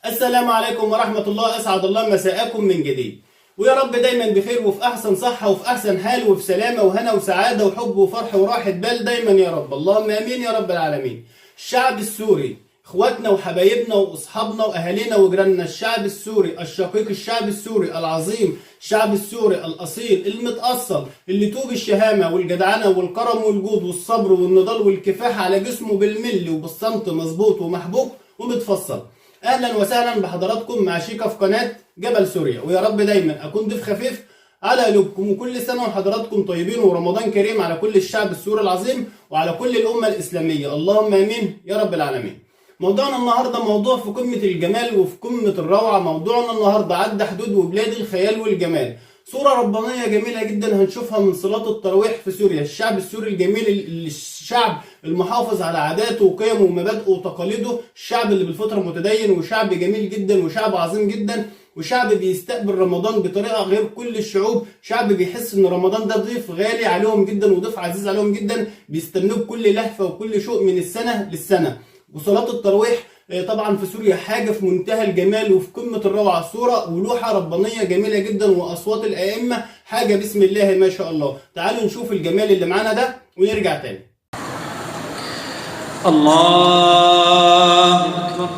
السلام عليكم ورحمة الله، أسعد الله مساءكم من جديد، ويا رب دايما بخير وفي أحسن صحة وفي أحسن حال وفي سلامة وهنا وسعادة وحب وفرح وراحة بال دايما يا رب، اللهم آمين يا رب العالمين. الشعب السوري اخواتنا وحبايبنا واصحابنا واهالينا وجيراننا، الشعب السوري الشقيق، الشعب السوري العظيم، الشعب السوري الاصيل المتاصل اللي توب الشهامه والجدعنه والكرم والجود والصبر والنضال والكفاح على جسمه بالملي وبالصمت مظبوط ومحبوك ومتفصل. اهلا وسهلا بحضراتكم مع شيكا في قناه جبل سوريا، ويا رب دايما اكون ضيف خفيف على قلوبكم، وكل سنه وحضراتكم طيبين ورمضان كريم على كل الشعب السوري العظيم وعلى كل الامه الاسلاميه، اللهم امين يا رب العالمين. موضوعنا النهارده موضوع في قمه الجمال وفي قمه الروعه. موضوعنا النهارده عدى حدود وبلاد الخيال والجمال، صوره ربانيه جميله جدا هنشوفها من صلاه التراويح في سوريا. الشعب السوري الجميل، الشعب المحافظ على عاداته وقيمه ومبادئه وتقاليده، الشعب اللي بالفطره متدين، وشعب جميل جدا وشعب عظيم جدا، وشعب بيستقبل رمضان بطريقه غير كل الشعوب، شعب بيحس ان رمضان ده ضيف غالي عليهم جدا وضيف عزيز عليهم جدا، بيستنوه بكل لهفه وكل شوق من السنه للسنه. وصلاه التراويح طبعا في سوريا حاجه في منتهى الجمال وفي قمه الروعه، صوره ولوحه ربانيه جميله جدا، واصوات الائمه حاجه بسم الله ما شاء الله. تعالوا نشوف الجمال اللي معانا ده ونرجع تاني. الله أكبر.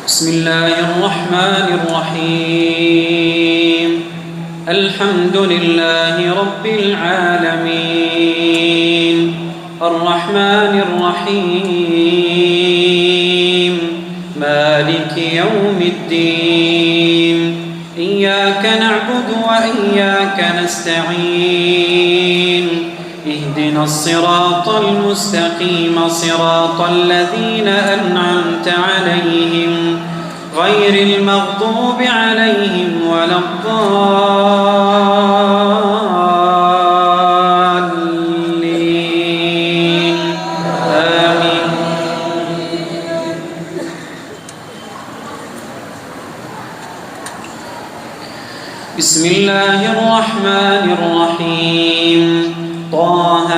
بسم الله الرحمن الرحيم. الحمد لله رب العالمين، الرحمن الرحيم، مالك يوم الدين، إياك نعبد وإياك نستعين، اهدنا الصراط المستقيم، صراط الذين أنعمت عليهم غير المغضوب عليهم ولا الضالين، آمين. بسم الله الرحمن الرحيم. طه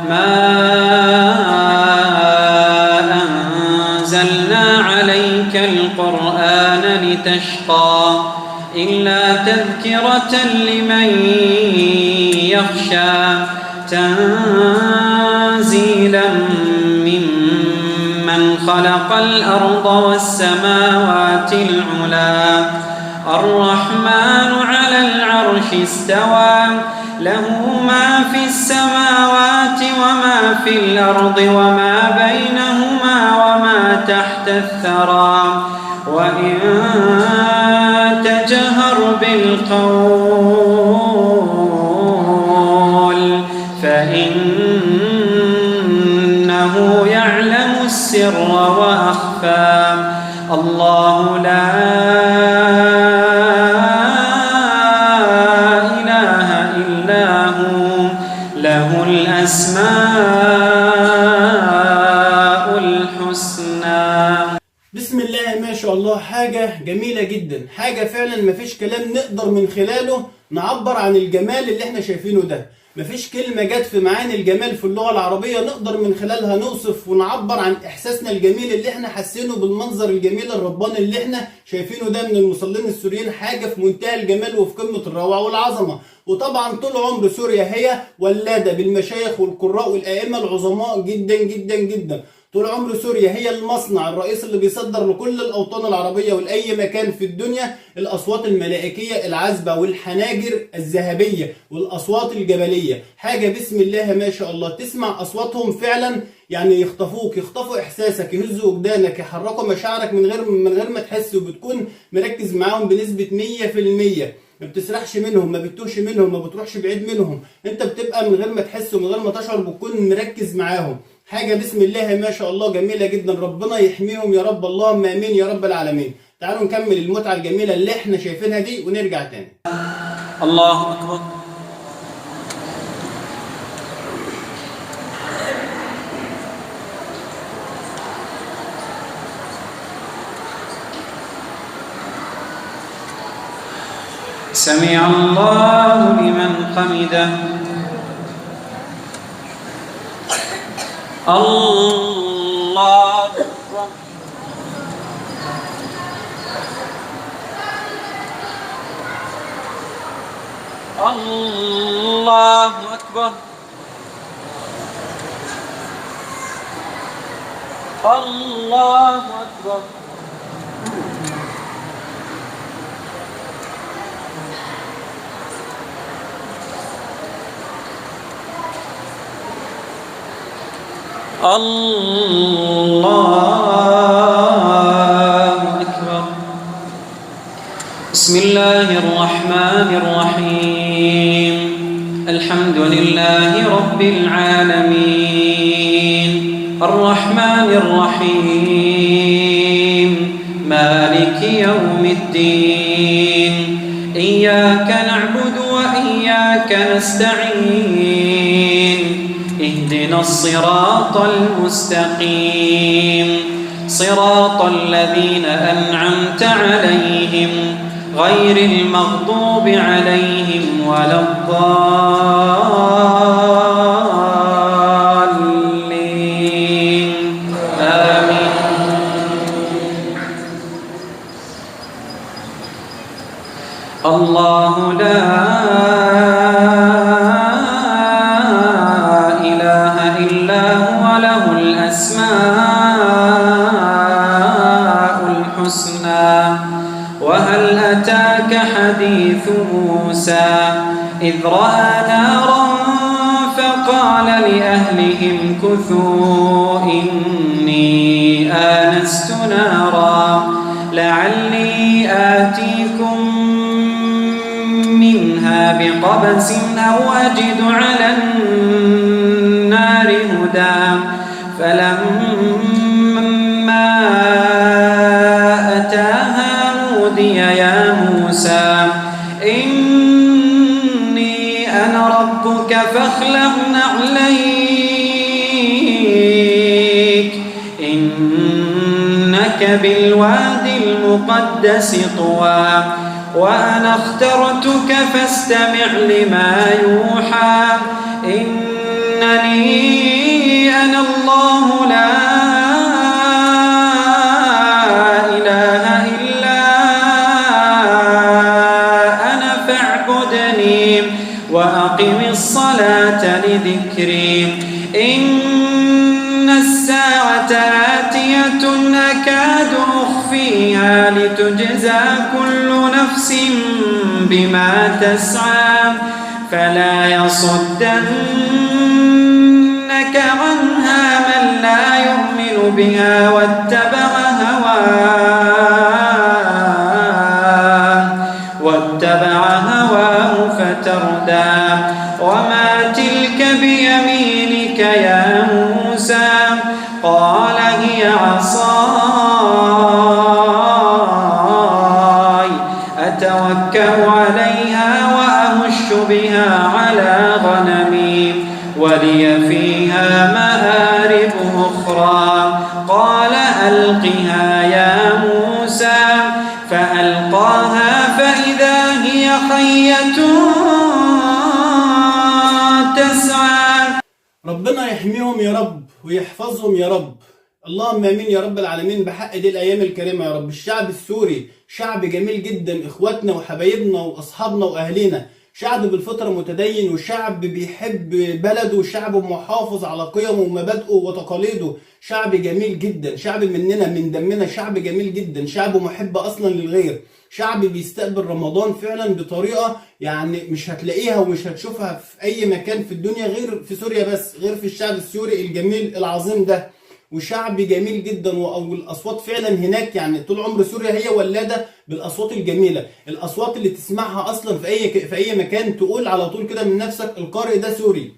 ما أنزلنا عليك القرآن لتشقى إلا تذكرة لمن يخشى، تنزيلا ممن خلق الأرض والسماوات العلى، الرحمن على العرش استوى، له ما في السماوات وما في الأرض وما بينهما وما تحت الثرى، وإن تجهر بالقول فإنه يعلم السر وأخفى، الله لا له الأسماء الحسنى. بسم الله ما شاء الله، حاجة جميلة جدا، حاجة فعلا مفيش كلام نقدر من خلاله نعبر عن الجمال اللي احنا شايفينه ده. مفيش كلمة جت في معاني الجمال في اللغة العربية نقدر من خلالها نوصف ونعبر عن إحساسنا الجميل اللي احنا حاسينه بالمنظر الجميل الرباني اللي احنا شايفينه ده من المصلين السوريين. حاجة في منتهى الجمال وفي قمة الروعة والعظمة. وطبعا طول عمر سوريا هي ولادة بالمشايخ والقراء والأئمة العظماء جدا جدا جدا. طول عمر سوريا هي المصنع الرئيسي اللي بيصدر لكل الأوطان العربية ولأي مكان في الدنيا الأصوات الملائكية العذبة والحناجر الذهبية والأصوات الجبلية. حاجة بسم الله ما شاء الله، تسمع أصواتهم فعلا يعني يخطفوك، يخطفوا إحساسك، يهزوا وجدانك، يحركوا مشاعرك من غير ما تحس، وبتكون مركز معاهم بنسبة 100%. ما بتسرحش منهم، ما بتتوهش منهم، ما بتروحش بعيد منهم، انت بتبقى من غير ما تحس ومن غير ما تشعر بتكون مركز معاهم. حاجة بسم الله ما شاء الله جميلة جدا، ربنا يحميهم يا رب، اللهم امين يا رب العالمين. تعالوا نكمل المتعة الجميلة اللي احنا شايفينها دي ونرجع تاني. الله أكبر. سمع الله لمن حمده. الله أكبر. الله أكبر. الله أكبر. الله أكبر. بسم الله الرحمن الرحيم. الحمد لله رب العالمين الرحمن الرحيم مالك يوم الدين إياك نعبد وإياك نستعين اهدنا الصراط المستقيم صراط الذين أنعمت عليهم غير المغضوب عليهم ولا الضالين آمين. الله لا إله إلا هو له الأسماء الحسنى. وهل أتاك حديث موسى إذ رأى نارا فقال لأهلهم كثوا إني آنست نارا لعلي آتيكم منها بقبس أو أجد على النار هدى. فلما أتاها نودي يا موسى إني أنا ربك فاخلع نعليك إنك بالواد المقدس طوى وأنا اخترتك فاستمع لما يوحى إنني أنا الله لا إله إلا أنا فاعبدني وأقم الصلاة لذكري إن الساعة آتية أكاد أخفيها لتجزى كل نفس بما تسعى فلا يصدنك عنها من لا يؤمن بها واتبع هواه فتردى. وما تلك بيمينك يا موسى قال هي عصاي أتوكأ عليها وأهش بها على غنمي ولي فيها مآرب أخرى. قال ألقها يا موسى فألقاها فإذا هي حية تسعى. ربنا يحميهم يا رب ويحفظهم يا رب. اللهم امين يا رب العالمين بحق دي الايام الكريمه يا رب. الشعب السوري شعب جميل جدا، اخواتنا وحبايبنا واصحابنا واهالينا، شعب بالفطره متدين وشعب بيحب بلده وشعب محافظ على قيمه ومبادئه وتقاليده، شعب جميل جدا، شعب مننا من دمنا، شعب جميل جدا، شعب محب اصلا للغير، شعب بيستقبل رمضان فعلا بطريقه يعني مش هتلاقيها ومش هتشوفها في اي مكان في الدنيا غير في سوريا بس، غير في الشعب السوري الجميل العظيم ده. وشعب جميل جدا والاصوات فعلا هناك يعني طول عمر سوريا هي ولاده بالاصوات الجميله، الاصوات اللي تسمعها اصلا في اي مكان تقول على طول كده من نفسك القارئ ده سوري،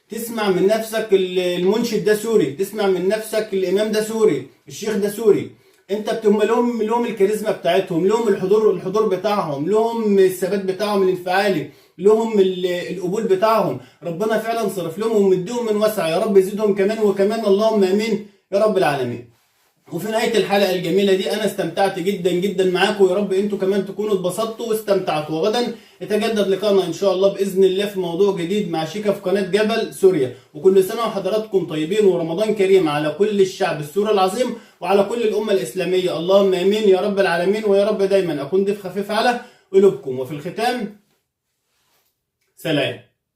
تسمع من نفسك المنشد ده سوري، تسمع من نفسك الامام ده سوري، الشيخ ده سوري. انت بتهم لهم الكاريزما بتاعتهم، لهم الحضور بتاعهم، لهم الثبات بتاعهم الانفعالي، لهم القبول بتاعهم. ربنا فعلا صرف لهم ومديهم من وسع، يا رب يزيدهم كمان وكمان، اللهم امين يا رب العالمين. وفي نهاية الحلقة الجميلة دي أنا استمتعت جدا جدا معاكم، ويا رب أنتوا كمان تكونوا اتبسطتوا واستمتعتوا. وغدا يتجدد لقاءنا إن شاء الله بإذن الله في موضوع جديد مع شيكا في قناة جبل سوريا. وكل سنة وحضراتكم طيبين، ورمضان كريم على كل الشعب السوري العظيم وعلى كل الأمة الإسلامية، اللهم آمين يا رب العالمين. ويا رب دايما أكون ضيف خفيف على قلوبكم. وفي الختام سلام.